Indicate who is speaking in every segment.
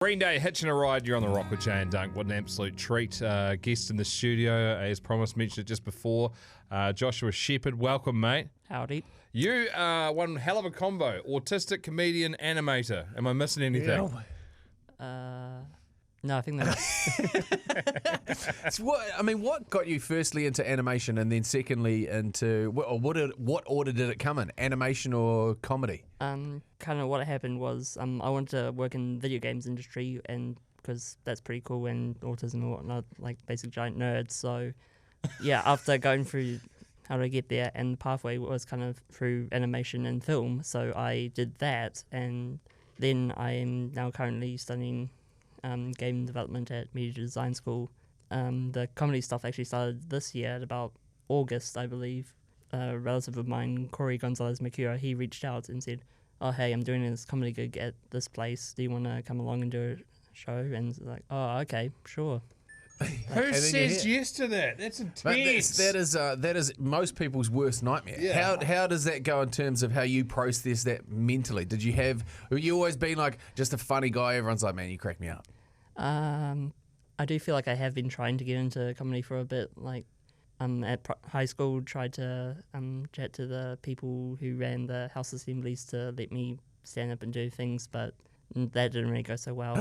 Speaker 1: Green Day, hitching a ride. You're on the rock with Jay and Dunc. What an absolute treat. Guest in the studio, as promised, mentioned it just before. Joshua Shepherd, welcome, mate.
Speaker 2: Howdy.
Speaker 1: You are one hell of a combo. Autistic, comedian, animator. Am I missing anything?
Speaker 2: No, I think that's...
Speaker 3: So what got you firstly into animation and then secondly into what order did it come in? Animation or comedy?
Speaker 2: kind of what happened was I wanted to work in video games industry, and because that's pretty cool, and autism and whatnot, like basic giant nerds. So yeah, after going through how to get there, and the pathway was kind of through animation and film, so I did that, and then I am now currently studying game development at Media Design School. The comedy stuff actually started this year at about August, I believe. A relative of mine, Corey Gonzalez-Macura, he reached out and said, "Oh, hey, I'm doing this comedy gig at this place. Do you want to come along and do a show?" And it's like, "Oh, okay, sure."
Speaker 1: Who says yes to that? That's intense.
Speaker 3: That is most people's worst nightmare.
Speaker 1: Yeah.
Speaker 3: How does that go in terms of how you process that mentally? Have you always been like just a funny guy? Everyone's like, "Man, you crack me up."
Speaker 2: I do feel like I have been trying to get into comedy for a bit. Like, at high school, tried to chat to the people who ran the house assemblies to let me stand up and do things, but that didn't really go so well.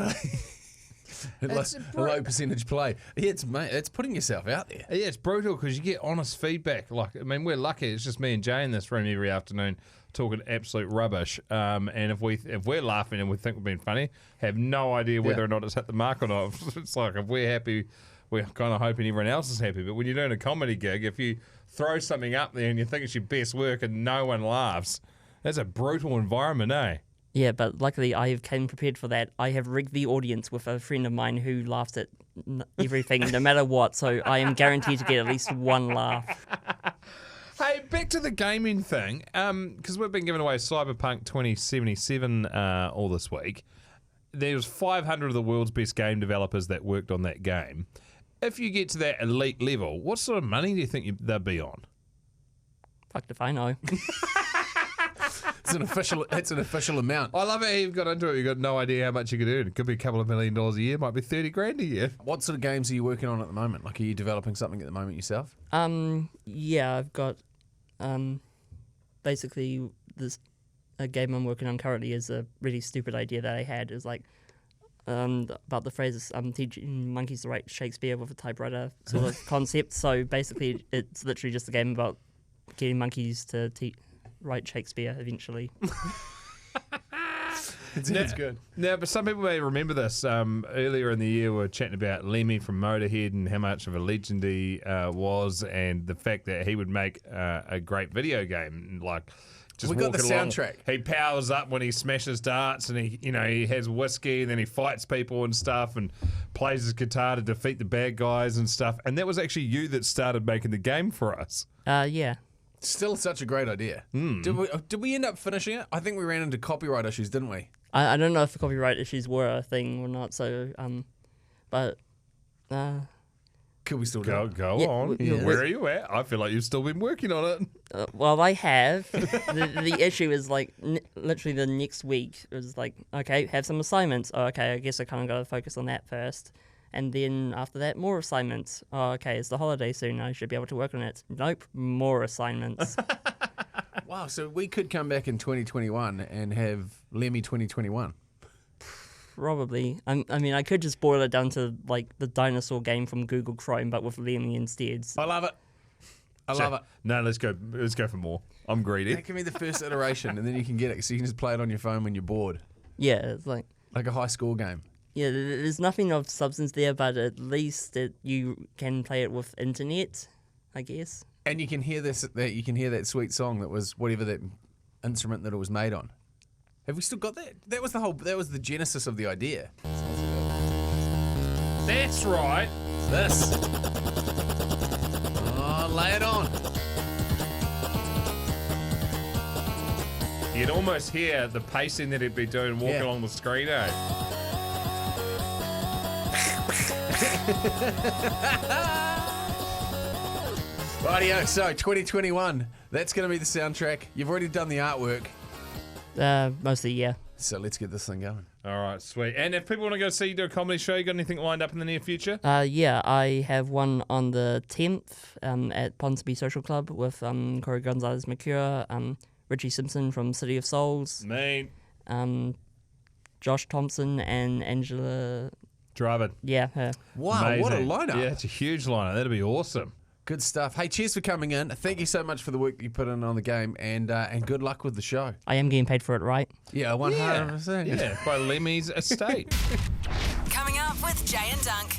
Speaker 3: A low percentage play. Yeah, it's putting yourself out there.
Speaker 1: Yeah, it's brutal because you get honest feedback. Like, I mean, we're lucky. It's just me and Jay in this room every afternoon talking absolute rubbish. And if we're laughing and we think we've been funny, have no idea whether or not it's hit the mark or not. It's like if we're happy, we're kind of hoping everyone else is happy. But when you're doing a comedy gig, if you throw something up there and you think it's your best work and no one laughs, that's a brutal environment, eh?
Speaker 2: Yeah, but luckily I have came prepared for that. I have rigged the audience with a friend of mine who laughs at everything, no matter what. So I am guaranteed to get at least one laugh.
Speaker 1: Hey, back to the gaming thing, because we've been giving away Cyberpunk 2077 all this week. There's 500 of the world's best game developers that worked on that game. If you get to that elite level, what sort of money do you think they'll be on?
Speaker 2: Fucked if I know.
Speaker 3: It's an official amount.
Speaker 1: I love it how you've got into it. You've got no idea how much you could earn. It could be a couple of $1 million a year. Might be 30 grand a year.
Speaker 3: What sort of games are you working on at the moment? Like, are you developing something at the moment yourself?
Speaker 2: Yeah, I've got basically a game I'm working on currently is a really stupid idea that I had. Is like about the phrases teaching monkeys to write Shakespeare with a typewriter sort of concept. So basically, it's literally just a game about getting monkeys to write Shakespeare eventually.
Speaker 3: It's good.
Speaker 1: Now, but some people may remember this. Earlier in the year, we were chatting about Lemmy from Motorhead and how much of a legend he was, and the fact that he would make a great video game. Like, just
Speaker 3: we got the
Speaker 1: walking along,
Speaker 3: soundtrack.
Speaker 1: He powers up when he smashes darts, and he has whiskey, and then he fights people and stuff, and plays his guitar to defeat the bad guys and stuff. And that was actually you that started making the game for us.
Speaker 2: Yeah.
Speaker 3: Still such a great idea. Did we end up finishing it? I think we ran into copyright issues, didn't we?
Speaker 2: I don't know if the copyright issues were a thing or not. So but
Speaker 3: could we still do it?
Speaker 1: Go on. Where are you at? I feel like you've still been working on it.
Speaker 2: Well, I have. The issue is like literally the next week. It was like, okay, have some assignments. Oh, okay, I guess I kind of got to focus on that first. And then after that, more assignments. Oh, okay, it's the holiday soon. I should be able to work on it. Nope, more assignments.
Speaker 3: Wow, so we could come back in 2021 and have Lemmy 2021.
Speaker 2: Probably. I mean, I could just boil it down to like the dinosaur game from Google Chrome, but with Lemmy instead.
Speaker 3: I love it. I love it.
Speaker 1: No, let's go for more. I'm greedy.
Speaker 3: That can be the first iteration, and then you can get it, so you can just play it on your phone when you're bored.
Speaker 2: Yeah, it's like
Speaker 3: a high school game.
Speaker 2: Yeah, there's nothing of substance there, but at least you can play it with internet, I guess.
Speaker 3: And you can hear that sweet song that was whatever that instrument that it was made on. Have we still got that? That was the genesis of the idea.
Speaker 1: That's right.
Speaker 3: This. Oh, lay it on.
Speaker 1: You'd almost hear the pacing that he'd be doing walking along the screen, eh?
Speaker 3: Rightio, so 2021, that's going to be the soundtrack. You've already done the artwork.
Speaker 2: Mostly, yeah.
Speaker 3: So let's get this thing going.
Speaker 1: All right, sweet. And if people want to go see you do a comedy show, you got anything lined up in the near future?
Speaker 2: Yeah, I have one on the 10th at Ponsonby Social Club with Corey Gonzalez-McCure, Richie Simpson from City of Souls,
Speaker 1: Me.
Speaker 2: Josh Thompson and Angela.
Speaker 1: Drive
Speaker 2: Yeah, her.
Speaker 3: Wow, what a
Speaker 1: Amazing.
Speaker 3: lineup.
Speaker 1: Yeah, it's a huge lineup. That'd be awesome.
Speaker 3: Good stuff. Hey, cheers for coming in. Thank you so much for the work you put in on the game, and good luck with the show.
Speaker 2: I am getting paid for it, right?
Speaker 3: Yeah, 100%.
Speaker 1: Yeah, by Lemmy's estate.
Speaker 4: Coming up with Jay and Dunc.